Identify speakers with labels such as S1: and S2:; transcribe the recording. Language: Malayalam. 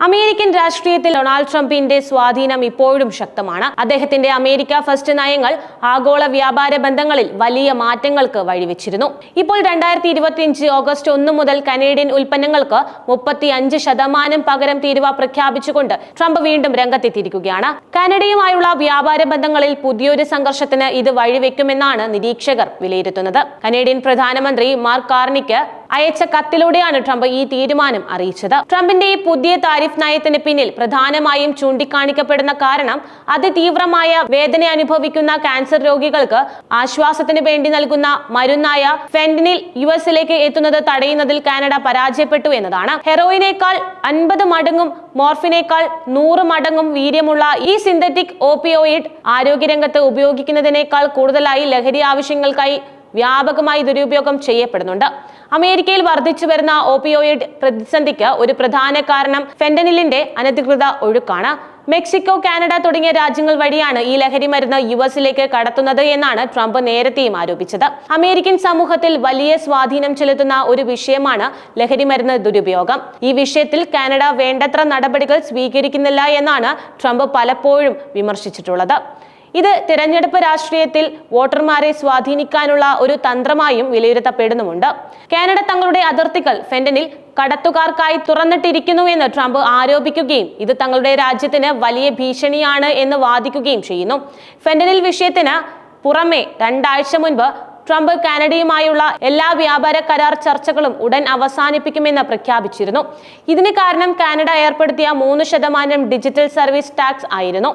S1: അമേരിക്കൻ രാഷ്ട്രീയത്തിൽ ഡൊണാൾഡ് ട്രംപിന്റെ സ്വാധീനം ഇപ്പോഴും ശക്തമാണ്. അദ്ദേഹത്തിന്റെ അമേരിക്ക ഫസ്റ്റ് നയങ്ങൾ ആഗോള വ്യാപാര ബന്ധങ്ങളിൽ വലിയ മാറ്റങ്ങൾക്ക് വഴിവെച്ചിരുന്നു. ഇപ്പോൾ 2025 ഓഗസ്റ്റ് 1 മുതൽ കനേഡിയൻ ഉൽപ്പന്നങ്ങൾക്ക് 35% പകരം തീരുവ പ്രഖ്യാപിച്ചുകൊണ്ട് ട്രംപ് വീണ്ടും രംഗത്തെത്തിയിരിക്കുകയാണ്. കാനഡയുമായുള്ള വ്യാപാര ബന്ധങ്ങളിൽ പുതിയൊരു സംഘർഷത്തിന് ഇത് വഴിവെക്കുമെന്നാണ് നിരീക്ഷകർ വിലയിരുത്തുന്നത്. കനേഡിയൻ പ്രധാനമന്ത്രി മാർക്ക് കാർണിക്ക് അയച്ച കത്തിലൂടെയാണ് ട്രംപ് ഈ തീരുമാനം അറിയിച്ചത്. ട്രംപിന്റെ ഈ പുതിയ താരിഫ് നയത്തിന് പിന്നിൽ പ്രധാനമായും ചൂണ്ടിക്കാണിക്കപ്പെടുന്ന കാരണം അതിതീവ്രമായ വേദന അനുഭവിക്കുന്ന ക്യാൻസർ രോഗികൾക്ക് ആശ്വാസത്തിന് വേണ്ടി നൽകുന്ന മരുന്നായ ഫെന്റനിൽ യുഎസിലേക്ക് എത്തുന്നത് തടയുന്നതിൽ കാനഡ പരാജയപ്പെട്ടു എന്നതാണ്. ഹെറോയിനേക്കാൾ 50 മടങ്ങും മോർഫിനേക്കാൾ 100 മടങ്ങും വീര്യമുള്ള ഈ സിന്തറ്റിക് ഓപ്പിയോയിഡ് ആരോഗ്യരംഗത്ത് ഉപയോഗിക്കുന്നതിനേക്കാൾ കൂടുതലായി ലഹരി ആവശ്യങ്ങൾക്കായി വ്യാപകമായി ദുരുപയോഗം ചെയ്യപ്പെടുന്നുണ്ട്. അമേരിക്കയിൽ വർദ്ധിച്ചു വരുന്ന ഓപ്പിയോയിഡ് പ്രതിസന്ധിക്ക് ഒരു പ്രധാന കാരണം ഫെന്റനിലിന്റെ അനധികൃത ഒഴുക്കാണ്. മെക്സിക്കോ, കാനഡ തുടങ്ങിയ രാജ്യങ്ങൾ വഴിയാണ് ഈ ലഹരി മരുന്ന് യുഎസിലേക്ക് കടത്തുന്നത് എന്നാണ് ട്രംപ് നേരത്തെയും ആരോപിച്ചത്. അമേരിക്കൻ സമൂഹത്തിൽ വലിയ സ്വാധീനം ചെലുത്തുന്ന ഒരു വിഷയമാണ് ലഹരി മരുന്ന് ദുരുപയോഗം. ഈ വിഷയത്തിൽ കാനഡ വേണ്ടത്ര നടപടികൾ സ്വീകരിക്കുന്നില്ല എന്നാണ് ട്രംപ് പലപ്പോഴും വിമർശിച്ചിട്ടുള്ളത്. ഇത് തിരഞ്ഞെടുപ്പ് രാഷ്ട്രീയത്തിൽ വോട്ടർമാരെ സ്വാധീനിക്കാനുള്ള ഒരു തന്ത്രമായും വിലയിരുത്തപ്പെടുന്നുമുണ്ട്. കാനഡ തങ്ങളുടെ അതിർത്തികൾ ഫെന്റനിൽ കടത്തുകാർക്കായി തുറന്നിട്ടിരിക്കുന്നുവെന്ന് ട്രംപ് ആരോപിക്കുകയും ഇത് തങ്ങളുടെ രാജ്യത്തിന് വലിയ ഭീഷണിയാണ് എന്ന് വാദിക്കുകയും ചെയ്യുന്നു. ഫെന്റനിൽ വിഷയത്തിന് പുറമെ 2 ആഴ്ച മുൻപ് ട്രംപ് കാനഡയുമായുള്ള എല്ലാ വ്യാപാര കരാർ ചർച്ചകളും ഉടൻ അവസാനിപ്പിക്കുമെന്ന് പ്രഖ്യാപിച്ചിരുന്നു. ഇതിന് കാരണം കാനഡ ഏർപ്പെടുത്തിയ 3% ഡിജിറ്റൽ സർവീസ് ടാക്സ് ആയിരുന്നു.